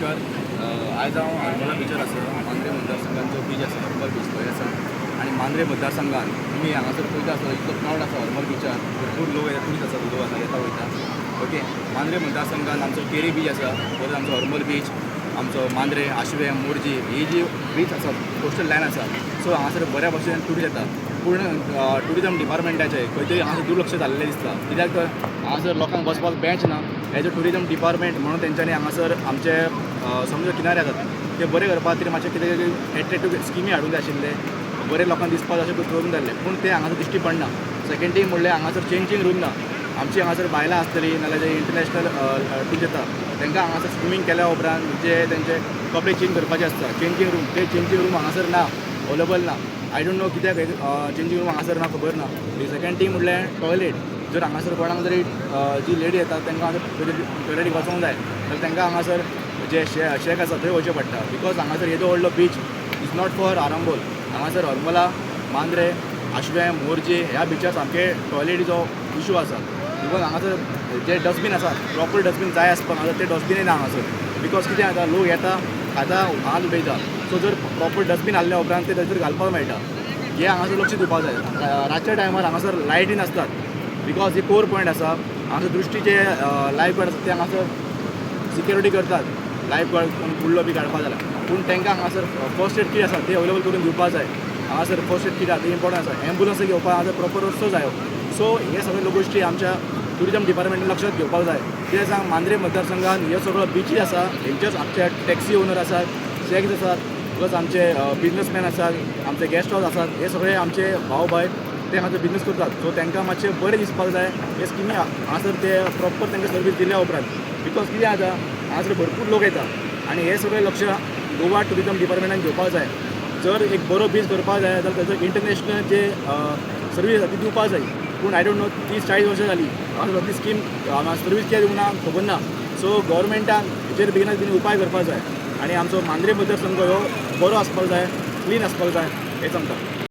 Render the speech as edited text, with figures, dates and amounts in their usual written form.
नमस्कार. आज हांव आर्मोला बिचार आसा. मांद्रे मतदारसंघात जो बीच आसा हरमल बीच थंय आसा आनी मांद्रे मतदारसंघात तुमी हांगासर पळयता आसतले इतलो क्रावड आसा हरमल बिचार. भरपूर लोक ट्युरिस्ट आसा लोक आसा येता वयता. ओके, मांद्रे मतदारसंघात आमचो केरी बीच आसा, परत आमचो हरमल बीच, आमचो मांद्रे, आशवे, मोरजी ही जी बीच आसा कोस्टल लायन आसा. सो हांगासर बऱ्या भशेन ट्युरिस्ट येता. पूण ट्युरिजम डिपार्टमेंटाचें खंय तरी हांगासर दुर्लक्ष जाल्लें दिसता. कित्याक तर हांगासर लोकांक बसपाक बेंच ना. एज अ ट्युरिजम डिपार्टमेंट म्हणून तेंच्यांनी हांगासर आमचे समजा किनारे आसात ते बरे करपा खातीर मातशें कितें तरी एट्रेक्टीव स्किमी हाडूंक जाय आशिल्ले, बरे लोकांक दिसपाक अशें करून जाल्लें. पूण तें हांगासर दिश्टी पडना. सेकेंड थींग म्हणल्यार हांगासर चेंजींग रूम ना. आमची हांगासर बायलां आसतलीं नाजाल्यार जे इंटरनॅशनल टूर येता तांकां हांगासर स्विमींग केल्या उपरांत जे तेंचे कपडे चेंज करपाचे आसता चेंजींग रूम, ते चेंजींग रूम हांगासर ना, अवेलेबल ना. आय डोंट नो कित्याक चेंजींग रूम हांगासर ना खबर ना. सेकेंड थींग म्हणल्यार टॉयलेट. जर हांगासर कोणाक जरी जी लेडी येता तांकां हांगासर टॉयलेटीक वचोंक जाय जाल्यार तांकां हांगासर जे शेक आसा थंय वचचें पडटा. बिकॉज हांगासर येदो व्हडलो beach is not for Arambol. हांगासर हरमला, मांद्रे, आशवे, मोरजे ह्या बिचार सामके टॉयलेटीचो इशू आसा. बिकॉज हांगासर जे डस्टबीन आसा प्रॉपर डस्टबीन जाय आसपाक हांगासर ते डस्टबिनूय ना हांगासर. बिकॉज कितें जाता लोक येता खाता हात उडयता. सो जर प्रॉपर डस्टबीन हाडल्या उपरांत ते थंयसर घालपाक मेळटा. हे हांगासर लक्ष दिवपाक जाय. रातच्या टायमार हांगासर लायटी नासतात बिकॉज हे कोर पॉयंट आसा. हांगासर दृश्टीचे लायफ गार्ड आसा ते हांगासर सिक्युरिटी करतात लायफ गार्ड कोण बुडलो बी काडपा जाल्यार. पूण तांकां हांगासर फर्स्ट एड कीट आसा ते अवेलेबल करून दिवपाक जाय. हांगासर फर्स्ट एड कीट आसा ते इम्पॉर्टंट आसा. एम्बुलन्स घेवपाक हांगासर प्रॉपर रस्तो जायो. सो हे सगळे गोश्टी आमच्या ट्युरिजम डिपार्टमेंटान लक्षात घेवपाक जाय. कित्याक सांग मांद्रे मतदारसंघात हे सगळो बिचीस आसा, हेंचेच आमचे टॅक्सी ओनर आसात, शॅक्स आसात, प्लस आमचे बिजनसमॅन आसात, आमचे गेस्ट हावस आसात. हे सगळे आमचे भाव भाय ते हांगासर बिजनस करतात. सो तांकां मातशें बरें दिसपाक जाय हे स्किमी हांगासर ते प्रॉपर तांकां सर्वीस दिल्या उपरांत. बिकॉज कितें जाता हांगासर भरपूर लोक येता आनी हे सगळे लक्ष गोवा ट्युरिजम डिपार्टमेंटान घेवपाक जाय. जर एक बरो बीच करपाक जाय जाल्यार ताचो इंटरनॅशनल जे सर्वीस आसा ती दिवपाक जाय. पूण आय डोंट नो 30-40 वर्सां जालीं हांगासर ती स्कीम सर्वीस कित्याक दिवना खबर ना. सो गव्हर्मेंटान हेचेर बेगिनाच बेगीन उपाय करपाक जाय आनी आमचो मांद्रे मतदारसंघ हो बरो आसपाक जाय, क्लीन आसपाक जाय हें सांगता.